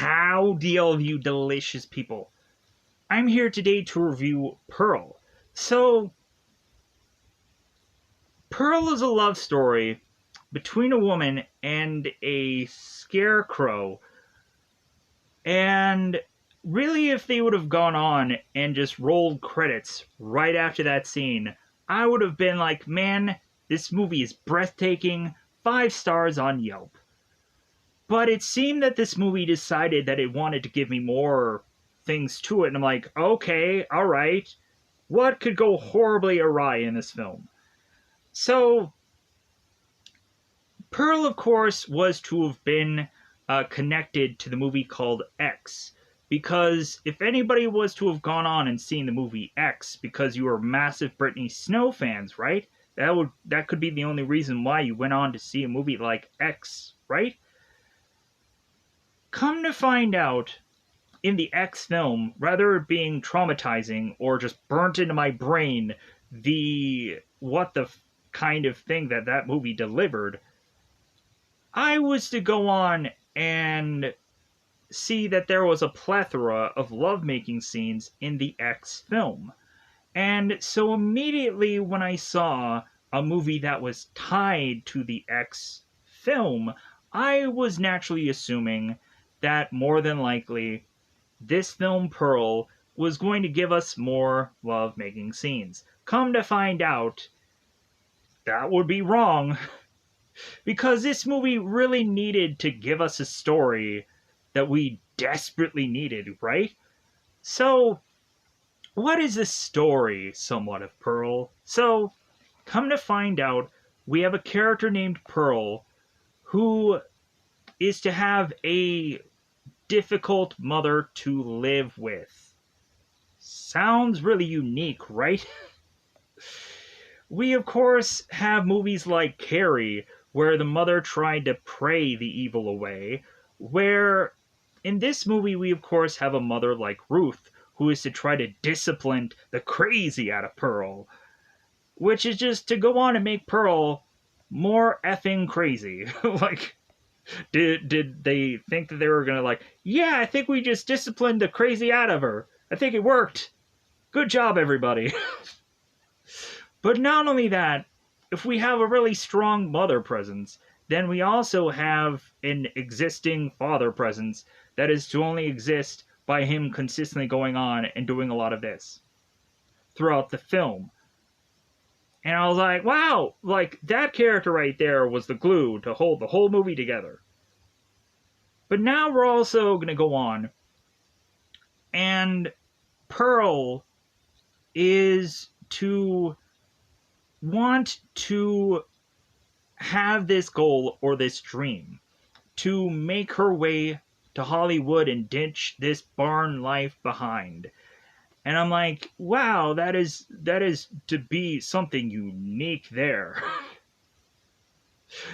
Howdy, all of you delicious people. I'm here today to review Pearl. So, Pearl is a love story between a woman and a scarecrow. And really, if they would have gone on and just rolled credits right after that scene, I would have been like, man, this movie is breathtaking, 5 stars on Yelp. But it seemed that this movie decided that it wanted to give me more things to it, and I'm like, okay, alright, what could go horribly awry in this film? So, Pearl, of course, was to have been connected to the movie called X, because if anybody was to have gone on and seen the movie X, because you were massive Britney Snow fans, right? That could be the only reason why you went on to see a movie like X, right? Come to find out, in the X film, rather it being traumatizing or just burnt into my brain, what the kind of thing that movie delivered, I was to go on and see that there was a plethora of lovemaking scenes in the X film. And so immediately when I saw a movie that was tied to the X film, I was naturally assuming that more than likely this film Pearl was going to give us more love-making scenes. Come to find out, that would be wrong, because this movie really needed to give us a story that we desperately needed, right? So, what is the story, somewhat, of Pearl? So, come to find out, we have a character named Pearl who is to have a difficult mother to live with. Sounds really unique, right? We, of course, have movies like Carrie, where the mother tried to pray the evil away, where in this movie we, of course, have a mother like Ruth, who is to try to discipline the crazy out of Pearl, which is just to go on and make Pearl more effing crazy. Like, Did they think that they were gonna yeah, I think we just disciplined the crazy out of her. I think it worked. Good job, everybody. But not only that, if we have a really strong mother presence, then we also have an existing father presence that is to only exist by him consistently going on and doing a lot of this throughout the film. And I was like, wow, that character right there was the glue to hold the whole movie together. But now we're also going to go on, and Pearl is to want to have this goal or this dream to make her way to Hollywood and ditch this barn life behind. And I'm like, wow, that is to be something unique there.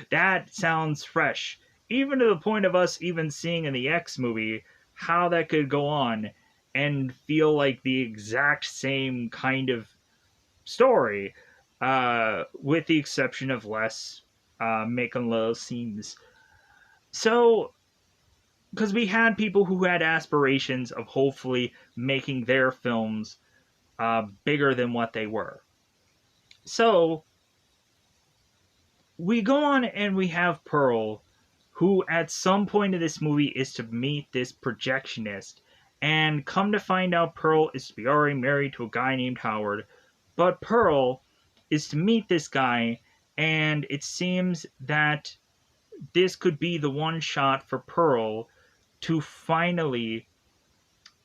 That sounds fresh. Even to the point of us even seeing in the X movie how that could go on and feel like the exact same kind of story, with the exception of less making love scenes. So, because we had people who had aspirations of hopefully making their films bigger than what they were. So, we go on and we have Pearl, who at some point in this movie is to meet this projectionist, and come to find out Pearl is to be already married to a guy named Howard, but Pearl is to meet this guy, and it seems that this could be the one shot for Pearl to finally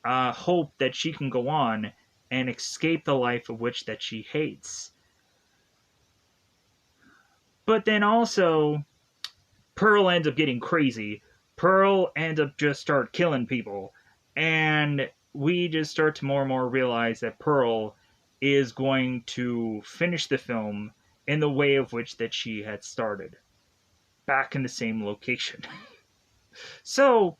hope that she can go on and escape the life of which that she hates. But then also, Pearl ends up getting crazy. Pearl ends up just start killing people. And we just start to more and more realize that Pearl is going to finish the film in the way of which that she had started. Back in the same location. So,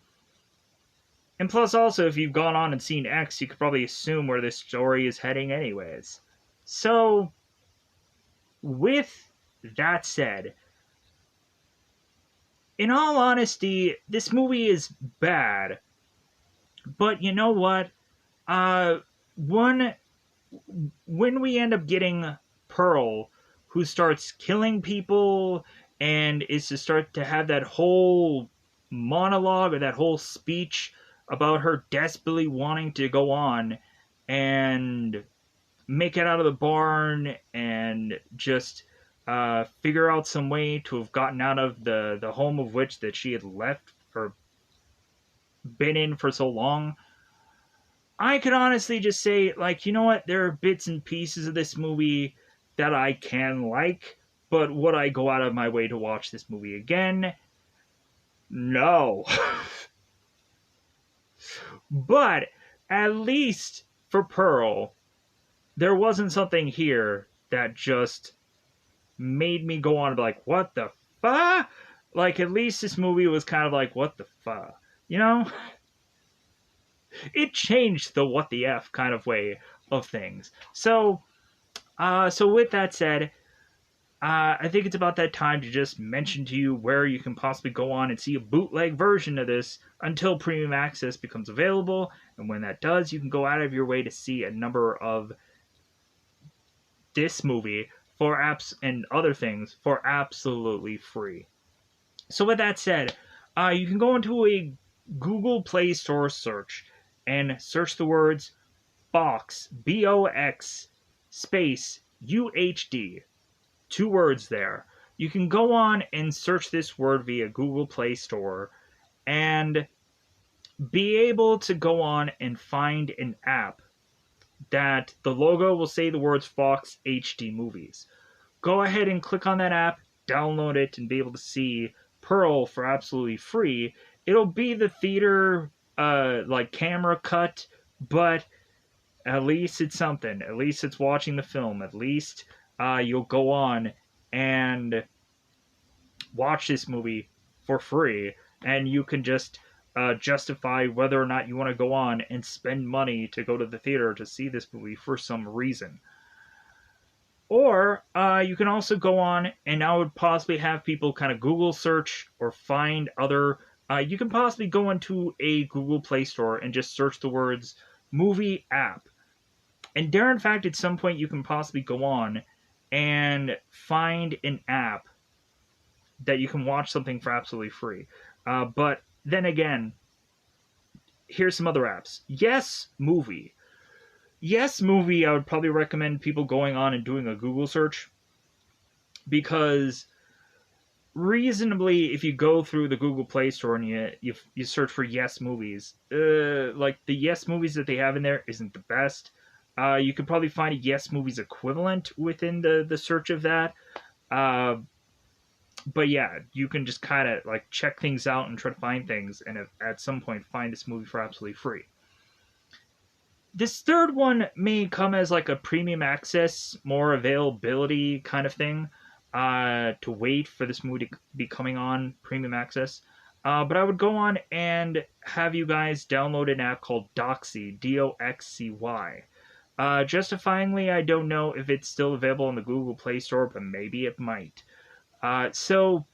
and plus also, if you've gone on and seen X, you could probably assume where this story is heading anyways. So, with that said, in all honesty, this movie is bad, But you know what? Uh, one when we end up getting Pearl, who starts killing people and is to start to have that whole monologue or that whole speech about her desperately wanting to go on and make it out of the barn and just figure out some way to have gotten out of the home of which that she had left or been in for so long. I could honestly just say, like, you know what? There are bits and pieces of this movie that I can like, but would I go out of my way to watch this movie again? No. But at least for Pearl, there wasn't something here that just made me go on and be like, what the fuck? Like, at least this movie was kind of like, what the fuck? You know? It changed the what the F kind of way of things. So with that said, I think it's about that time to just mention to you where you can possibly go on and see a bootleg version of this until premium access becomes available. And when that does, you can go out of your way to see a number of this movie for apps and other things for absolutely free. So with that said, you can go into a Google Play Store search and search the words Box, BOX, space, UHD. Two words there. You can go on and search this word via Google Play Store and be able to go on and find an app that the logo will say the words Fox HD Movies. Go ahead and click on that app, download it, and be able to see Pearl for absolutely free. It'll be the theater like camera cut, but at least it's something. At least it's watching the film. At least you'll go on and watch this movie for free, and you can just justify whether or not you want to go on and spend money to go to the theater to see this movie for some reason. Or you can also go on, and I would possibly have people kind of Google search or find other. You can possibly go into a Google Play Store and just search the words movie app. And there, in fact, at some point, you can possibly go on and find an app that you can watch something for absolutely free. But then again, here's some other apps. Yes Movie. Yes Movie, I would probably recommend people going on and doing a Google search because reasonably, if you go through the Google Play Store and you search for Yes Movies, like the Yes Movies that they have in there isn't the best. You could probably find a Yes Movies equivalent within the search of that. But yeah, you can just kind of like check things out and try to find things, and at some point find this movie for absolutely free. This third one may come as like a premium access, more availability kind of thing, to wait for this movie to be coming on premium access. But I would go on and have you guys download an app called Doxy, Doxcy. Justifyingly, I don't know if it's still available on the Google Play Store, but maybe it might. So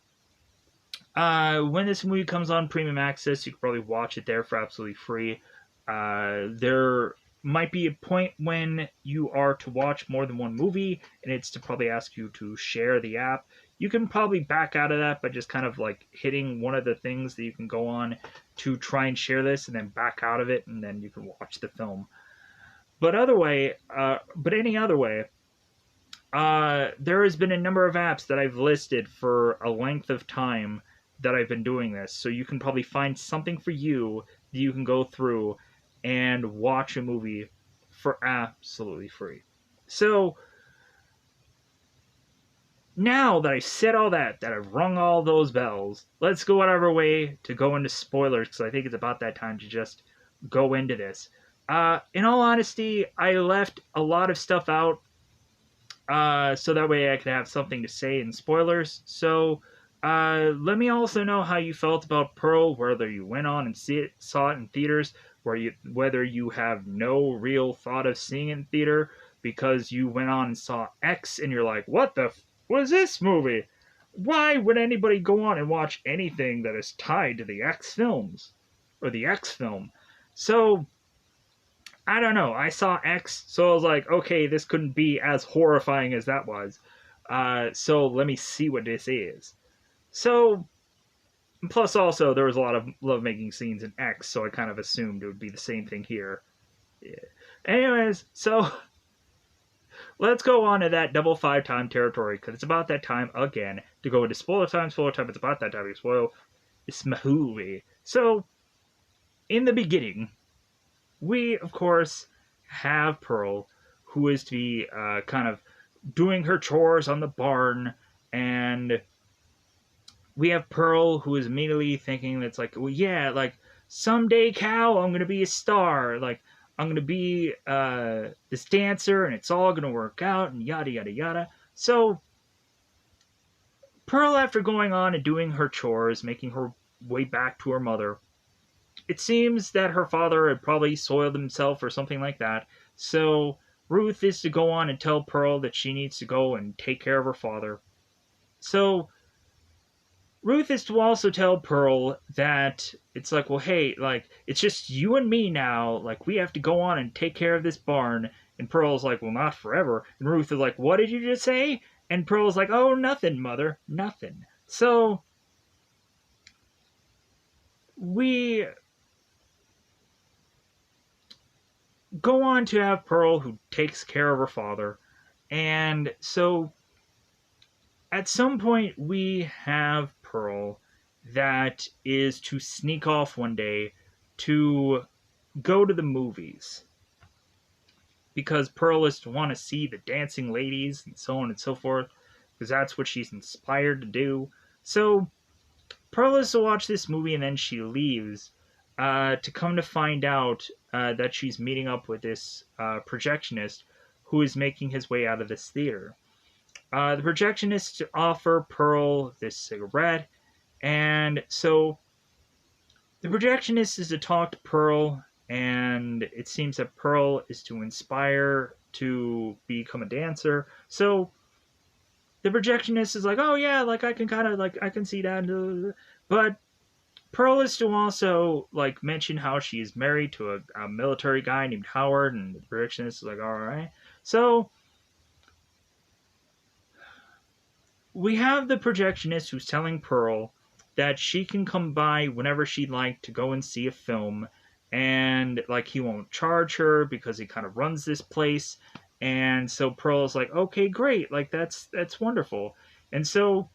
when this movie comes on premium access, you can probably watch it there for absolutely free. There might be a point when you are to watch more than one movie, and it's to probably ask you to share the app. You can probably back out of that by just kind of like hitting one of the things that you can go on to try and share this, and then back out of it, and then you can watch the film. But any other way, there has been a number of apps that I've listed for a length of time that I've been doing this, so you can probably find something for you that you can go through and watch a movie for absolutely free. So now that I've said all that I've rung all those bells, let's go out of our way to go into spoilers, because I think it's about that time to just go into this. In all honesty, I left a lot of stuff out so that way I could have something to say in spoilers. So let me also know how you felt about Pearl, whether you went on and saw it in theaters, whether you have no real thought of seeing it in theater because you went on and saw X and you're like, what the was this movie? Why would anybody go on and watch anything that is tied to the X films or the X film? So I don't know. I saw X, so I was like, okay, this couldn't be as horrifying as that was. So let me see what this is. So plus also there was a lot of lovemaking scenes in X, so I kind of assumed it would be the same thing here. Yeah. Anyways, so let's go on to that double five time territory because it's about that time again to go into spoiler time. Spoiler time. It's about that time to spoil this movie. So in the beginning, we of course have Pearl, who is to be kind of doing her chores on the barn, and we have Pearl, who is immediately thinking that's like, well, yeah, like someday, Cal, I'm gonna be a star. Like I'm gonna be this dancer, and it's all gonna work out, and yada yada yada. So Pearl, after going on and doing her chores, making her way back to her mother, it seems that her father had probably soiled himself or something like that. So Ruth is to go on and tell Pearl that she needs to go and take care of her father. So Ruth is to also tell Pearl that it's like, well, hey, like, it's just you and me now. Like, we have to go on and take care of this barn. And Pearl's like, well, not forever. And Ruth is like, what did you just say? And Pearl's like, oh, nothing, mother, nothing. So we go on to have Pearl, who takes care of her father. And so at some point, we have Pearl that is to sneak off one day to go to the movies because Pearl is to want to see the dancing ladies and so on and so forth because that's what she's inspired to do. So Pearl is to watch this movie and then she leaves to come to find out that she's meeting up with this projectionist who is making his way out of this theater. The projectionist offer Pearl this cigarette, and so the projectionist is to talk to Pearl, and it seems that Pearl is to inspire to become a dancer. So the projectionist is like, oh yeah, like I can kind of like I can see that, but Pearl is to also like mention how she's married to a military guy named Howard, and the projectionist is like, all right, so we have the projectionist who's telling Pearl that she can come by whenever she'd like to go and see a film, and like he won't charge her because he kind of runs this place. And so Pearl's like, okay, great, like that's wonderful. And so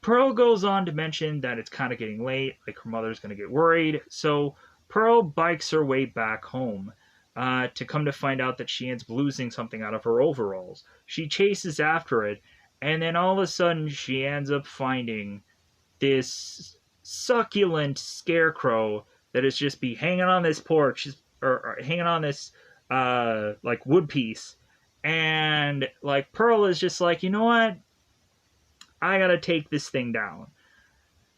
Pearl goes on to mention that it's kind of getting late, like her mother's going to get worried. So Pearl bikes her way back home. To come to find out that she ends up losing something out of her overalls. She chases after it, and then all of a sudden she ends up finding this succulent scarecrow that is just be hanging on this porch or hanging on this like wood piece, and like Pearl is just like, you know what, I gotta take this thing down.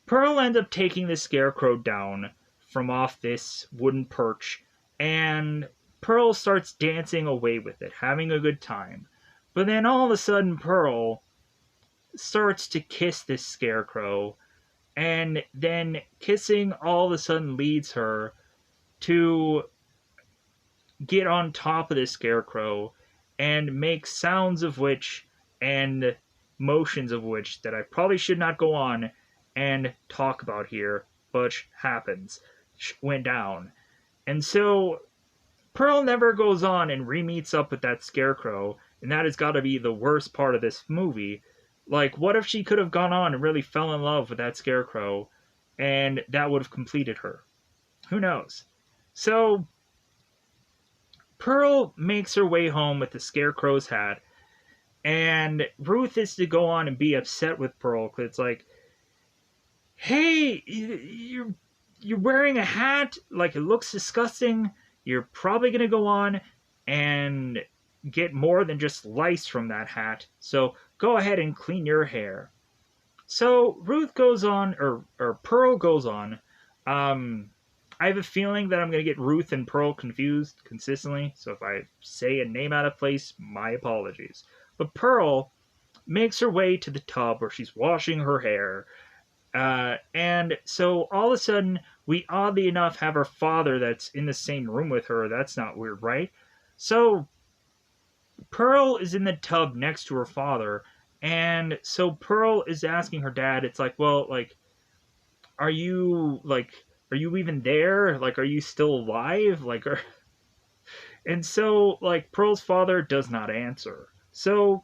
Pearl ends up taking the scarecrow down from off this wooden perch, and Pearl starts dancing away with it, having a good time. But then all of a sudden Pearl starts to kiss this scarecrow, and then kissing all of a sudden leads her to get on top of this scarecrow and make sounds of which and motions of which that I probably should not go on and talk about here, but happens, went down. And so Pearl never goes on and re-meets up with that scarecrow, and that has got to be the worst part of this movie. Like, what if she could have gone on and really fell in love with that scarecrow, and that would have completed her? Who knows? So, Pearl makes her way home with the scarecrow's hat, and Ruth is to go on and be upset with Pearl, because it's like, hey, you're wearing a hat, like, it looks disgusting. You're probably going to go on and get more than just lice from that hat. So go ahead and clean your hair. So Ruth goes on, or Pearl goes on. I have a feeling that I'm going to get Ruth and Pearl confused consistently. So if I say a name out of place, my apologies. But Pearl makes her way to the tub where she's washing her hair. And so all of a sudden, we oddly enough have her father that's in the same room with her. That's not weird, right? So Pearl is in the tub next to her father, and so Pearl is asking her dad, it's like, well, like, are you like, are you even there? Like, are you still alive? Like, are... and so like Pearl's father does not answer. So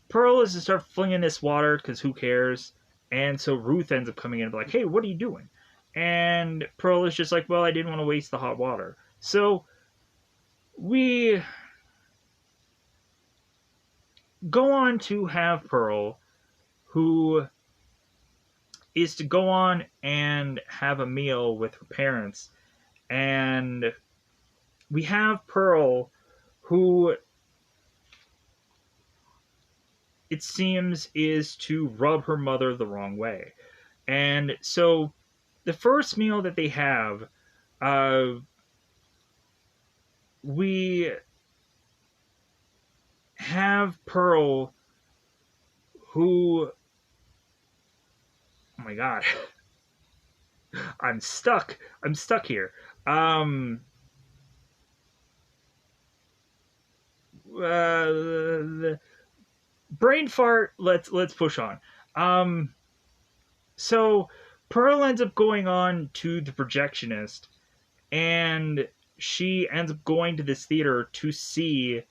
Pearl is to start flinging this water because who cares? And so Ruth ends up coming in and be like, hey, what are you doing? And Pearl is just like, well, I didn't want to waste the hot water. So we go on to have Pearl, who is to go on and have a meal with her parents. And we have Pearl, who it seems is to rub her mother the wrong way. And so the first meal that they have, uh, we have Pearl, who, oh my god, I'm stuck. I'm stuck here. Um, uh, Brain fart. Let's push on. Um, so Pearl ends up going on to the projectionist, and she ends up going to this theater to see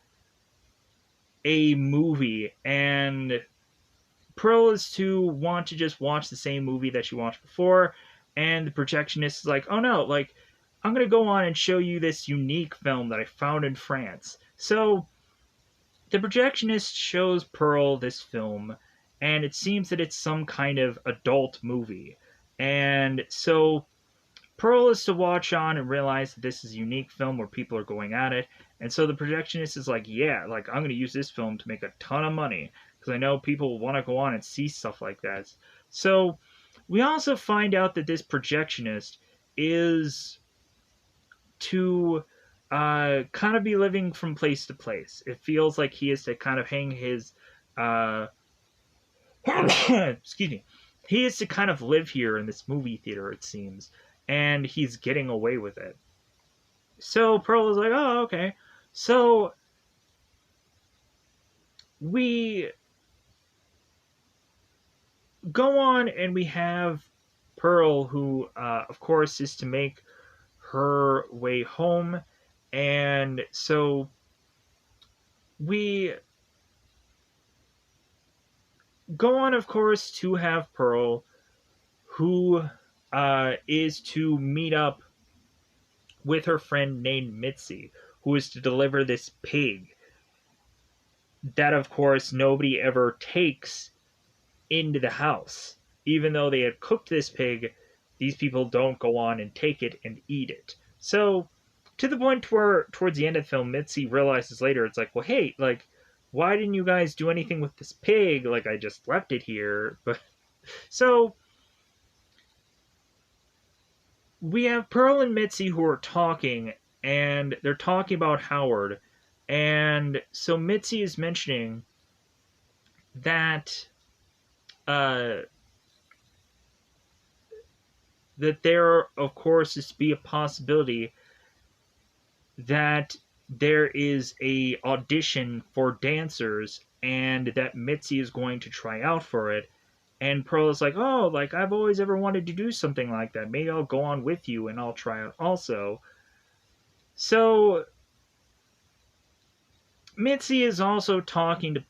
a movie, and Pearl is to want to just watch the same movie that she watched before, and the projectionist is like, oh no, like, I'm gonna go on and show you this unique film that I found in France. So the projectionist shows Pearl this film, and it seems that it's some kind of adult movie. And so Pearl is to watch on and realize that this is a unique film where people are going at it. And so the projectionist is like, yeah, like, I'm going to use this film to make a ton of money because I know people want to go on and see stuff like that. So we also find out that this projectionist is to kind of be living from place to place. It feels like he is to kind of hang his, uh, excuse me, he is to kind of live here in this movie theater, it seems, and he's getting away with it. So Pearl is like, oh, okay. So we go on and we have Pearl, who, of course, is to make her way home. And so we go on, of course, to have Pearl, who is to meet up with her friend named Mitzi, who is to deliver this pig that, of course, nobody ever takes into the house. Even though they had cooked this pig, these people don't go on and take it and eat it. So, to the point where, towards the end of the film, Mitzi realizes later, it's like, well, hey, like, why didn't you guys do anything with this pig? Like, I just left it here. But so we have Pearl and Mitzi who are talking, and they're talking about Howard. And so Mitzi is mentioning that uh, that there, of course, is to be a possibility that there is a audition for dancers, and that Mitzi is going to try out for it. And Pearl is like, oh, like, I've always ever wanted to do something like that. Maybe I'll go on with you and I'll try out also. So Mitzi is also talking to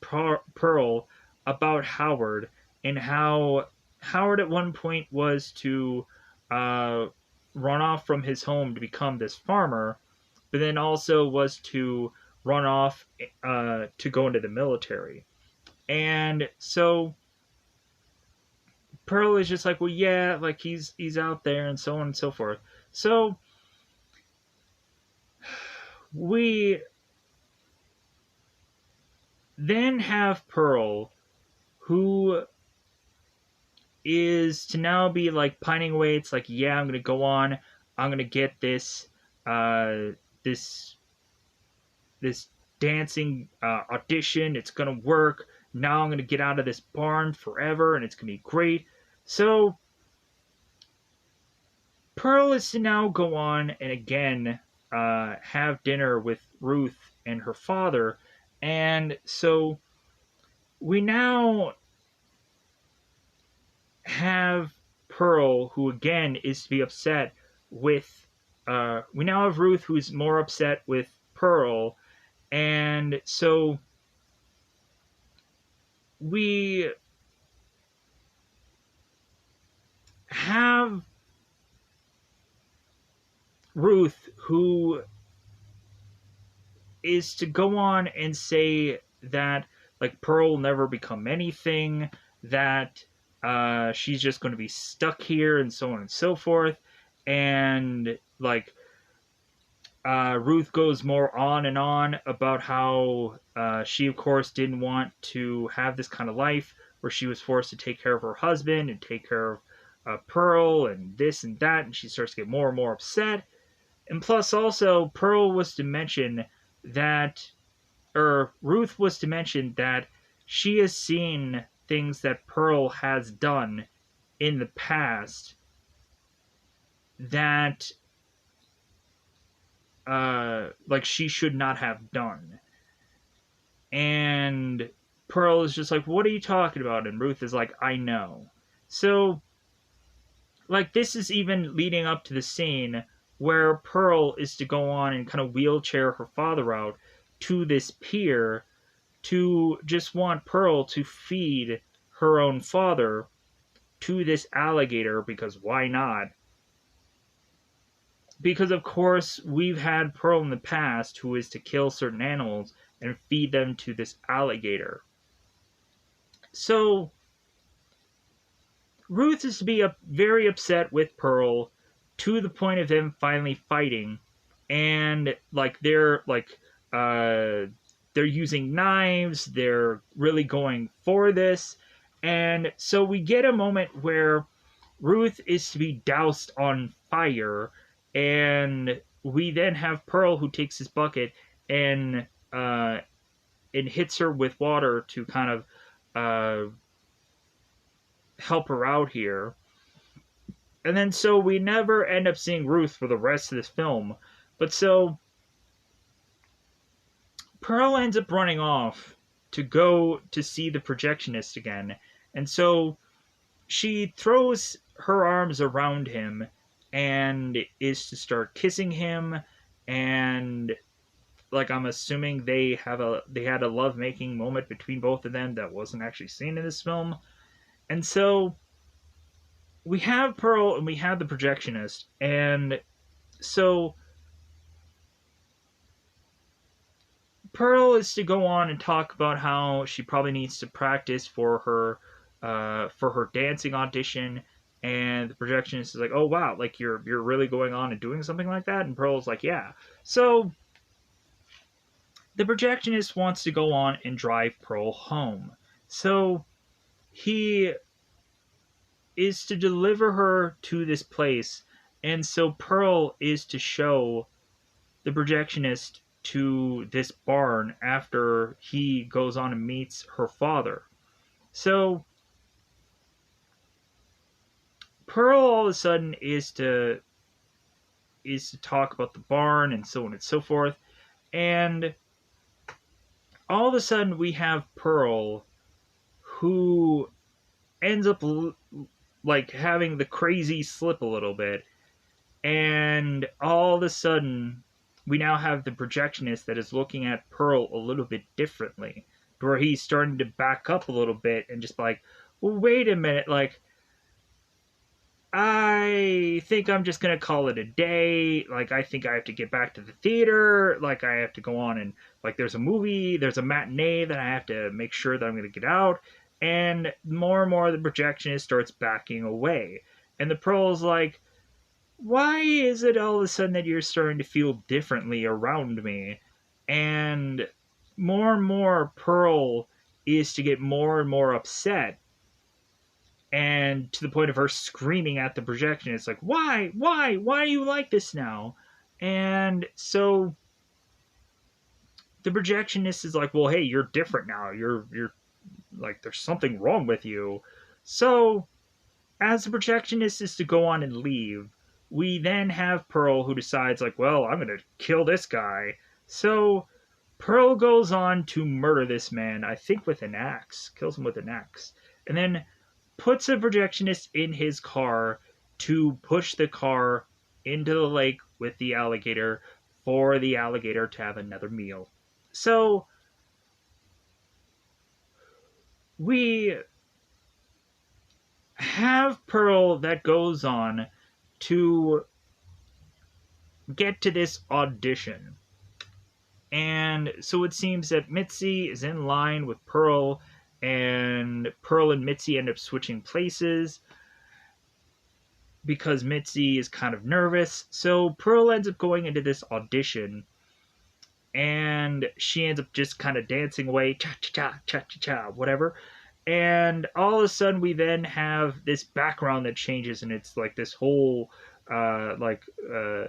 Pearl about Howard, and how Howard at one point was to uh, run off from his home to become this farmer, but then also was to run off to go into the military. And so Pearl is just like, well, yeah, like, he's out there and so on and so forth. So we then have Pearl, who is to now be like pining away. It's like, yeah, I'm gonna go on. I'm gonna get this, this, this dancing audition. It's gonna work. now I'm going to get out of this barn forever and it's going to be great. So Pearl is to now go on and again have dinner with Ruth and her father. And so we now have Pearl, who again is to be upset with. We now have Ruth, who's more upset with Pearl. And so we have Ruth, who is to go on and say that like Pearl will never become anything, that she's just going to be stuck here, and so on and so forth. And like Ruth goes more on and on about how she, of course, didn't want to have this kind of life where she was forced to take care of her husband and take care of Pearl and this and that, and she starts to get more and more upset. And plus, also, Pearl was to mention that, or Ruth was to mention that she has seen things that Pearl has done in the past that like she should not have done. And Pearl is just like, what are you talking about? And Ruth is like, I know. So like this is even leading up to the scene where Pearl is to go on and kind of wheelchair her father out to this pier to just want Pearl to feed her own father to this alligator, because why not? Because of course we've had Pearl in the past who is to kill certain animals and feed them to this alligator. So Ruth is to be very upset with Pearl to the point of them finally fighting, and like they're using knives, they're really going for this. And so we get a moment where Ruth is to be doused on fire, and we then have Pearl who takes his bucket and hits her with water to kind of help her out here. And then so we never end up seeing Ruth for the rest of this film. But so Pearl ends up running off to go to see the projectionist again. And so she throws her arms around him and is to start kissing him, and like I'm assuming they had a love-making moment between both of them that wasn't actually seen in this film. And so we have Pearl and we have the projectionist, and so Pearl is to go on and talk about how she probably needs to practice for her dancing audition, and the projectionist is like, "Oh wow, like you're really going on and doing something like that?" And Pearl's like, "Yeah." So the projectionist wants to go on and drive Pearl home. So he is to deliver her to this place, and so Pearl is to show the projectionist to this barn after he goes on and meets her father. So Pearl all of a sudden is to talk about the barn and so on and so forth, and all of a sudden we have Pearl who ends up like having the crazy slip a little bit, and all of a sudden we now have the projectionist that is looking at Pearl a little bit differently, where he's starting to back up a little bit and just like, well, wait a minute, like I think I'm just gonna call it a day. Like, I think I have to get back to the theater. Like, I have to go on and, like, there's a matinee that I have to make sure that I'm gonna get out. And more, the projectionist starts backing away. And the Pearl's like, why is it all of a sudden that you're starting to feel differently around me? And more, Pearl is to get more and more upset, and to the point of her screaming at the projection. It's like, why are you like this now? And so the projectionist is like, well, hey, you're different now. You're like there's something wrong with you. So as the projectionist is to go on and leave, we then have Pearl who decides like, well, I'm gonna kill this guy. So Pearl goes on to murder this man, I think with an axe, kills him with an axe, and then puts a projectionist in his car to push the car into the lake with the alligator for the alligator to have another meal. So we have Pearl that goes on to get to this audition. And so it seems that Mitzi is in line with Pearl, and Pearl and Mitzi end up switching places because Mitzi is kind of nervous. So Pearl ends up going into this audition, and she ends up just kind of dancing away, cha cha cha cha cha cha, whatever. And all of a sudden, we then have this background that changes, and it's like this whole, uh, like, uh,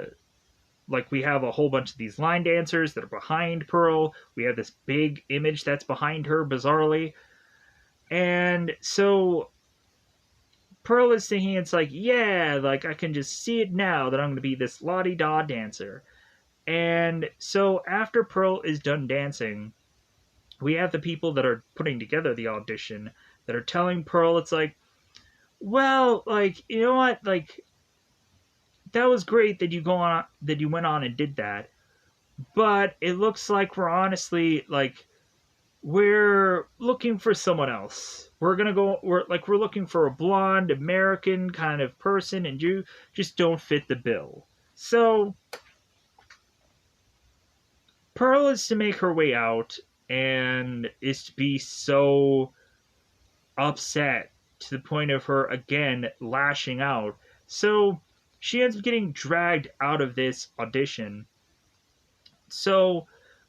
like we have a whole bunch of these line dancers that are behind Pearl. We have this big image that's behind her, bizarrely. And so Pearl is thinking, it's like, yeah, like I can just see it now that I'm going to be this la di da dancer. And so after Pearl is done dancing, we have the people that are putting together the audition that are telling Pearl, it's like, well, like, you know what, like, that was great that you went on and did that, but it looks like we're looking for someone else. We're looking for a blonde American kind of person, and you just don't fit the bill. So Pearl is to make her way out and is to be so upset to the point of her again lashing out. So she ends up getting dragged out of this audition. So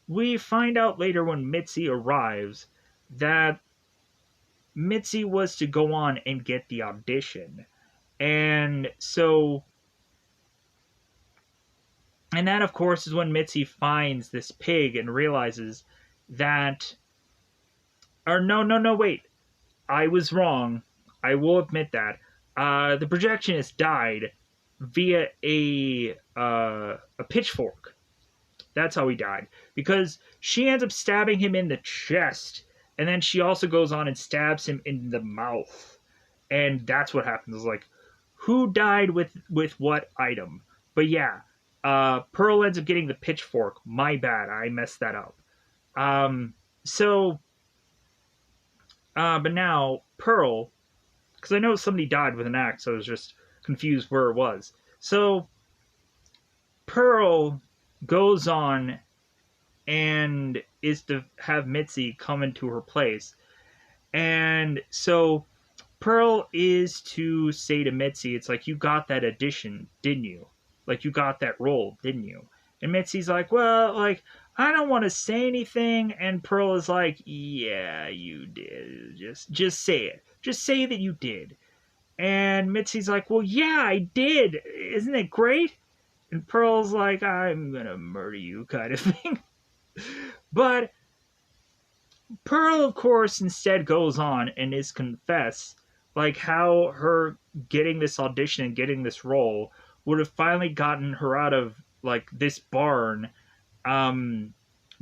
we find out later when Mitzi arrives that Mitzi was to go on and get the audition. And so, and that of course is when Mitzi finds this pig and realizes that, or no, wait, I was wrong. I will admit that. The projectionist died via a pitchfork. That's how he died. Because she ends up stabbing him in the chest, and then she also goes on and stabs him in the mouth. And that's what happens. It's like, who died with what item? But yeah, Pearl ends up getting the pitchfork. My bad, I messed that up. Um, so, but now Pearl, because I know somebody died with an axe, so I was just confused where it was. So Pearl goes on and is to have Mitzi come into her place. And so Pearl is to say to Mitzi, it's like, you got that audition, didn't you? Like, you got that role, didn't you? And Mitzi's like, well, like, I don't want to say anything. And Pearl is like, yeah, you did. Just say it. Just say that you did. And Mitzi's like, well, yeah, I did. Isn't it great? And Pearl's like, I'm gonna murder you, kind of thing. But Pearl, of course, instead goes on and is confess, like how her getting this audition and getting this role would have finally gotten her out of like this barn, um,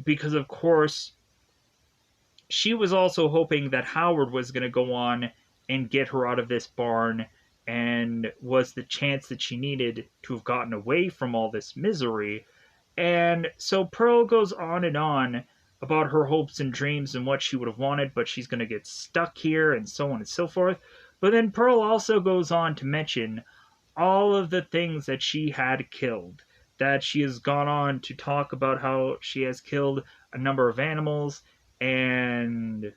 because of course she was also hoping that Howard was going to go on and get her out of this barn, and was the chance that she needed to have gotten away from all this misery. And so Pearl goes on and on about her hopes and dreams and what she would have wanted, but she's going to get stuck here and so on and so forth. But then Pearl also goes on to mention all of the things that she had killed. That she has gone on to talk about how she has killed a number of animals, and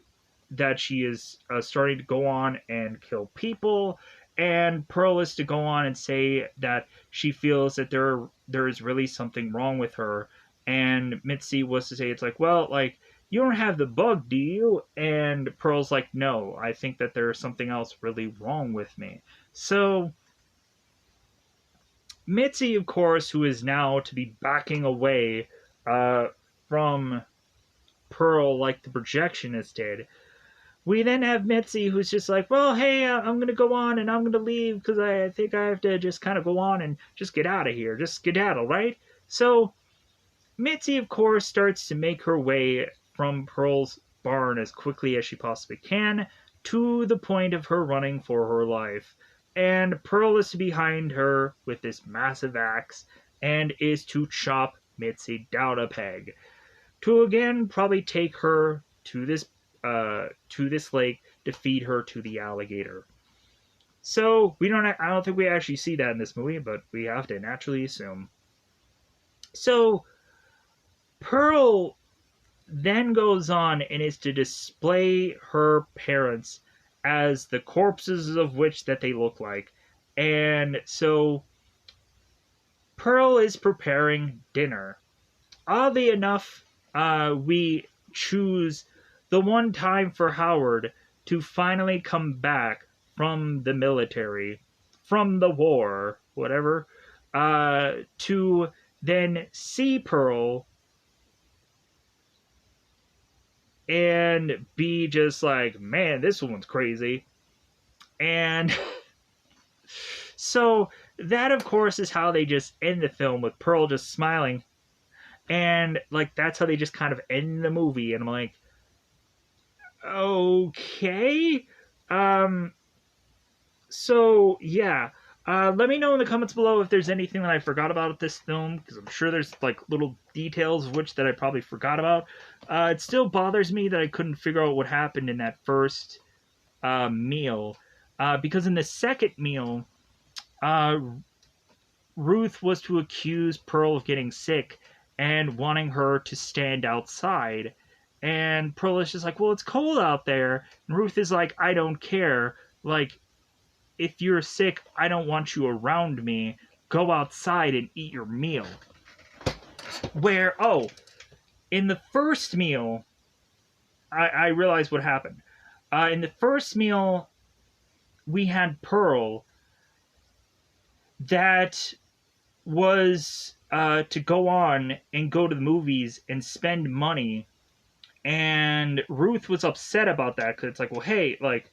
that she is starting to go on and kill people. And Pearl is to go on and say that she feels that there is really something wrong with her. And Mitzi was to say, it's like, well, like, you don't have the bug, do you? And Pearl's like, no, I think that there's something else really wrong with me. So Mitzi, of course, who is now to be backing away from Pearl like the projectionist did, We then have Mitzi, who's just like, well, hey, I'm going to go on and I'm going to leave because I think I have to just kind of go on and just get out of here. Just skedaddle, right? So Mitzi, of course, starts to make her way from Pearl's barn as quickly as she possibly can to the point of her running for her life. And Pearl is behind her with this massive axe and is to chop Mitzi down a peg to again probably take her to this lake to feed her to the alligator. So we don't. I don't think we actually see that in this movie, but we have to naturally assume. So Pearl then goes on and is to display her parents as the corpses of which that they look like, and so Pearl is preparing dinner. Oddly enough, we choose the one time for Howard to finally come back from the military, from the war, whatever, to then see Pearl and be just like, man, this one's crazy. And so that, of course, is how they just end the film with Pearl just smiling. And like that's how they just kind of end the movie. And I'm like, okay. Um, so yeah. Let me know in the comments below if there's anything that I forgot about this film, because I'm sure there's like little details of which that I probably forgot about. It still bothers me that I couldn't figure out what happened in that first meal, because in the second meal, uh, Ruth was to accuse Pearl of getting sick and wanting her to stand outside. And Pearl is just like, well, it's cold out there. And Ruth is like, I don't care. Like, if you're sick, I don't want you around me. Go outside and eat your meal. Where, oh, in the first meal, I realized what happened. In the first meal, we had Pearl that was to go on and go to the movies and spend money. And Ruth was upset about that because it's like, well, hey, like,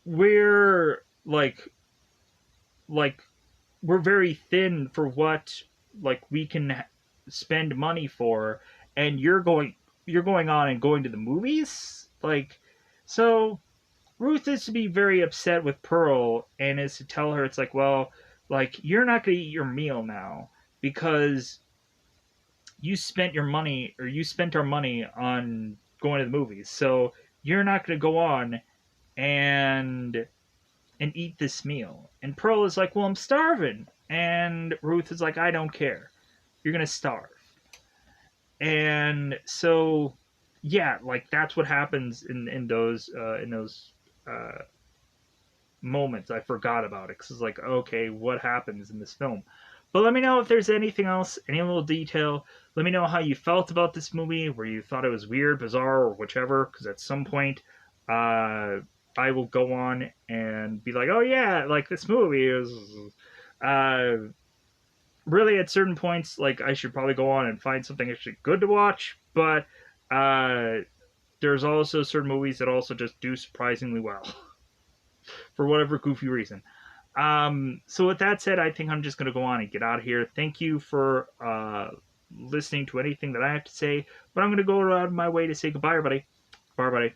we're like we're very thin for what like we can spend money for, and you're going on and going to the movies, like. So Ruth is to be very upset with Pearl and is to tell her it's like, well, like you're not going to eat your meal now because you spent your money, or you spent our money on going to the movies, so you're not going to go on and eat this meal. And Pearl is like, well, I'm starving. And Ruth is like, I don't care. You're going to starve. And so, yeah, like that's what happens in those uh, moments. I forgot about it because it's like, okay, what happens in this film? But let me know if there's anything else, any little detail. Let me know how you felt about this movie, where you thought it was weird, bizarre, or whichever. Because at some point, I will go on and be like, oh yeah, like this movie is really at certain points, like I should probably go on and find something actually good to watch. But there's also certain movies that also just do surprisingly well for whatever goofy reason. So with that said, I think I'm just going to go on and get out of here. Thank you for listening to anything that I have to say, but I'm going to go out of my way to say goodbye, everybody. Bye, everybody.